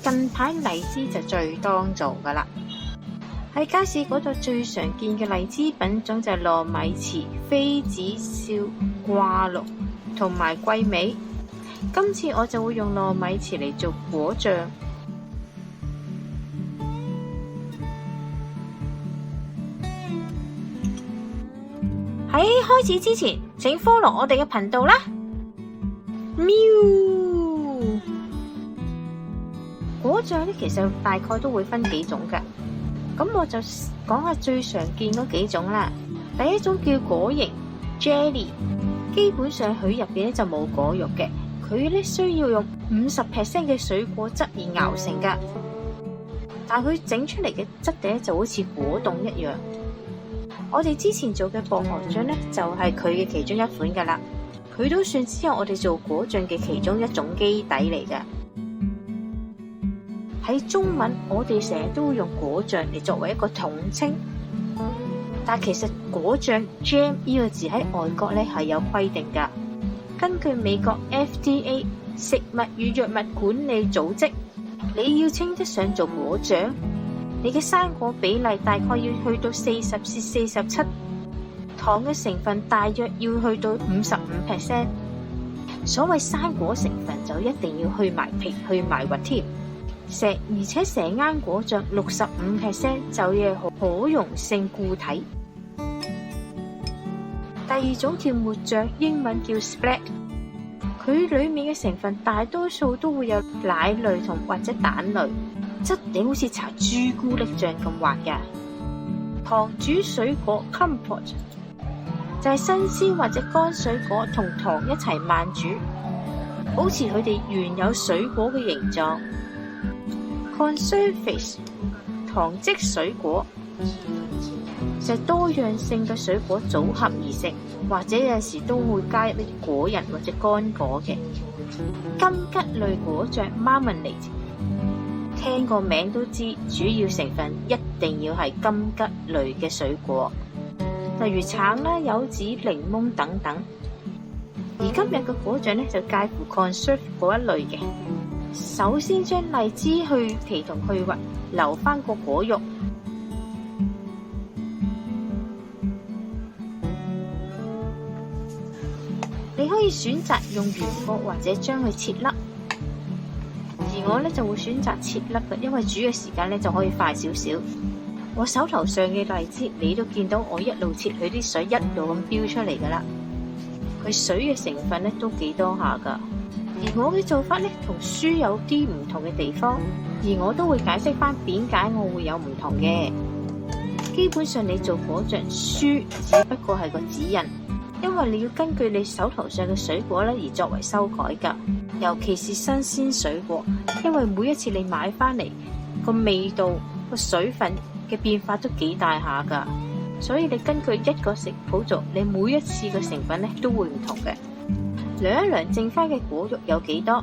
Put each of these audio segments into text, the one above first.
近排荔枝就最當造噶啦。喺街市嗰度最常見嘅荔枝品種就係糯米糍、妃子笑、掛綠同埋桂味。今次我就會用糯米糍嚟做果醬。喺開始之前，請 follow 我哋嘅頻道啦。喵！果醬咧，其實大概都會分幾種㗎。咁我就講下最常見嗰幾種啦。第一種叫果形 jelly， 基本上佢入邊咧就冇果肉嘅，佢咧需要用50% 嘅水果汁而熬成㗎。但係佢整出嚟嘅質地咧就好似果凍一樣。我哋之前做嘅薄荷醬咧就係佢嘅其中一款㗎啦。佢都算之後我哋做果醬嘅其中一種基底嚟㗎。喺中文，我哋成日都會用果醬嚟作為一個統稱，但其實果醬 jam 呢個字喺外國咧係有規定㗎。根據美國 FDA 食物與藥物管理組織，你要稱得上做果醬，你嘅生果比例大概要去到40至47%，糖嘅成分大約要去到55%。所謂生果成分就一定要去埋皮、去埋核添。而且成間果醬65%就要可溶性固體。第二種叫抹醬，英文叫 spread， 佢裡面嘅成分大多數都會有奶類同或者蛋類，質地好似搽朱古力醬咁滑㗎。糖煮水果 compote 就係新鮮或者乾水果同糖一齊慢煮，保持佢哋原有水果嘅形狀。Conserve 糖漬水果就係多樣性嘅水果組合而成，或者有時都會加入啲果仁或者乾果嘅。金桔類果醬 Marmalade， 聽個名都知主要成分一定要係金桔類嘅水果，例如橙啦、柚子、檸檬等等。而今日嘅果醬咧就介乎 conserve 嗰一類嘅。首先將荔枝去皮同去核，留返個果肉。你可以選擇用原果或者將佢切粒，而我咧就會選擇切粒嘅，因為煮嘅時間咧就可以快少少。我手頭上嘅荔枝，你都見到我一路切佢啲水一路咁飆出嚟噶啦，佢水嘅成分咧都幾多下噶。而我嘅做法咧同書有啲唔同嘅地方，而我都會解釋翻點解我會有唔同嘅。基本上你做果醬，書只不過係個指引，因為你要根據你手頭上嘅水果咧而作為修改噶，尤其是新鮮水果，因為每一次你買翻嚟個味道個水分嘅變化都幾大下噶，所以你根據一個食譜做，你每一次嘅成分咧都會唔同嘅。量一量剩翻嘅果肉有幾多？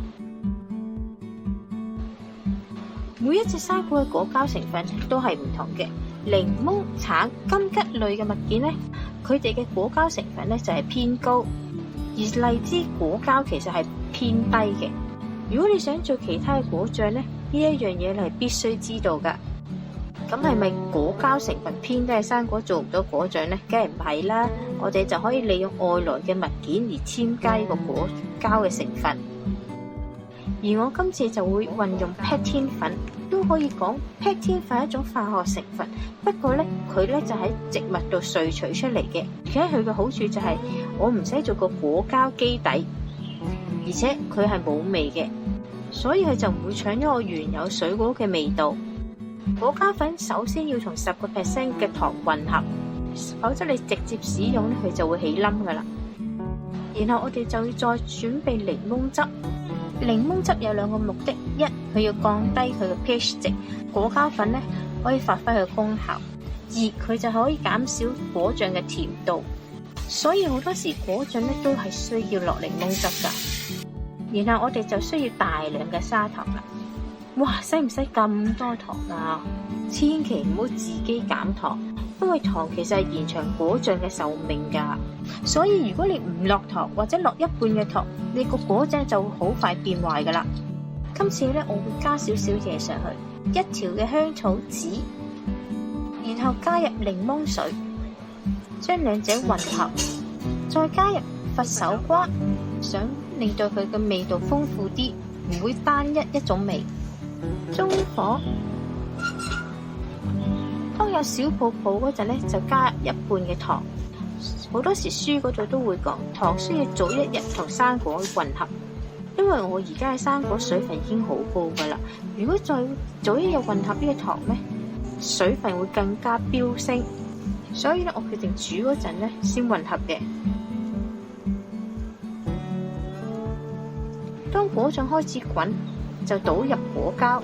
每一隻生果嘅果膠成分都係唔同嘅。檸檬、橙、金桔類嘅物件咧，佢哋嘅果膠成分咧就係偏高，而荔枝果膠其實係偏低嘅。如果你想做其他嘅果醬咧，呢一樣嘢你係必須知道噶。咁係咪果膠成分偏低嘅生果做唔到果醬呢？梗係唔係啦，我哋就可以利用外來嘅物件而添加呢個果膠嘅成分。而我今次就會運用 pectin 粉，都可以講 pectin 粉係一種化學成分，不過呢，佢呢就喺植物度萃取出嚟嘅，而且佢嘅好處就係我唔使做個果膠基底，而且佢係冇味嘅，所以佢就唔會搶咗我原有水果嘅味道。果膠粉首先要同10% 嘅糖混合，否則你直接使用咧，佢就會起冧噶啦。然後我哋就要再準備檸檬汁。檸檬汁有2個目的：一，佢要降低佢嘅 pH 值，果膠粉咧可以發揮佢嘅功效；二，佢就可以減少果醬嘅甜度。所以好多時果醬咧都係需要落檸檬汁噶。然後我哋就需要大量嘅砂糖啦。哇，使唔使咁多糖啊？千祈唔好自己減糖，因為糖其實係延長果醬嘅壽命噶。所以如果你唔落糖或者落一半嘅糖，你個果醬就好快變壞噶啦。今次呢，我會加少少嘢上去，1條嘅香草籽，然後加入檸檬水，將兩者混合，再加入佛手瓜，想令到佢嘅味道豐富啲，唔會單一種味。中火，當有小泡泡嗰陣呢，就加入1半嘅糖。好多時書嗰度都會講，糖需要早1日同生果混合，因為我而家嘅生果水分已經好高噶啦。如果再早1日混合呢個糖呢，水分會更加飆升，所以咧我決定煮嗰陣呢先混合嘅。當果醬開始滾，就倒入果膠，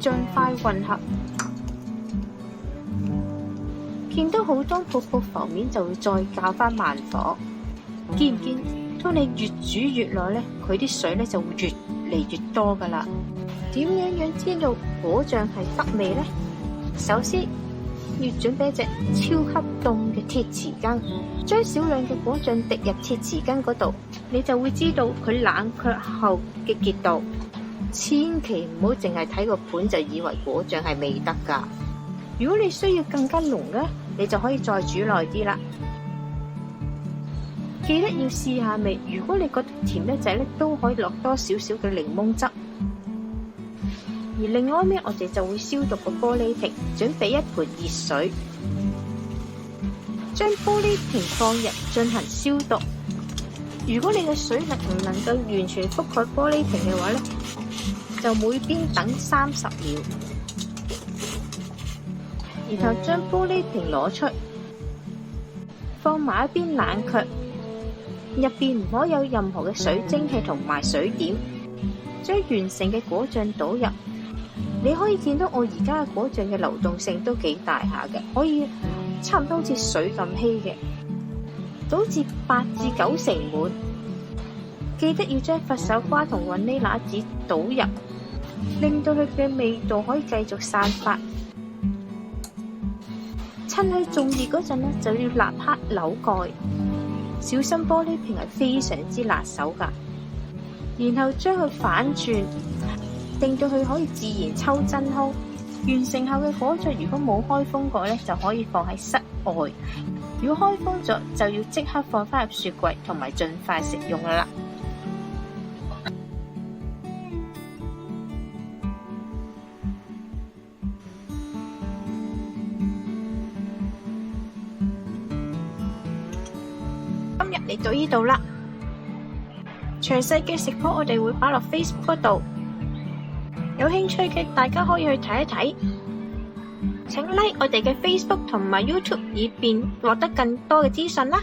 盡快混合。見到好多泡泡浮面，就會再較返慢火。見唔見？當你越煮越耐呢，佢啲水呢就會越嚟越多噶啦。點樣知道果醬係得味呢？首先要準備一隻超級凍嘅鐵匙羹，將少量嘅果醬滴入鐵匙羹嗰度，你就會知道佢冷卻後嘅結度。千祈唔好淨係睇個盤就以為果醬係未得噶。如果你需要更加濃嘅，你就可以再煮耐啲啦。記得要試下味，如果你覺得甜得滯咧，都可以落多少少嘅檸檬汁。而另外一邊，我哋就會消毒個玻璃瓶，準備1盆熱水，將玻璃瓶放入進行消毒。如果你嘅水力唔能夠完全覆蓋玻璃瓶嘅話咧，就每邊等30秒，然後將玻璃瓶攞出，放埋一邊冷卻，入邊唔可以有任何嘅水蒸氣同埋水點。將完成嘅果醬倒入，你可以見到我而家嘅果醬嘅流動性都幾大下嘅，可以差唔多好似水咁稀嘅，倒至8至9成滿。記得要將佛手瓜同雲呢拿籽倒入，令到佢嘅味道可以繼續散發。趁佢仲熱嗰陣呢，就要立刻扭蓋，小心玻璃瓶係非常之辣手㗎。然後將佢反轉，令到佢可以自然抽真空。完成後嘅果醬如果冇開封過呢，就可以放喺室外；如果開封咗，就要即刻放返入雪櫃，同埋盡快食用啦。今日嚟到呢度啦，詳細嘅食譜我哋會擺落 Facebook 嗰度，有興趣嘅大家可以去睇一睇。請 like 我哋嘅 Facebook 同埋 YouTube，以便獲得更多嘅資訊啦。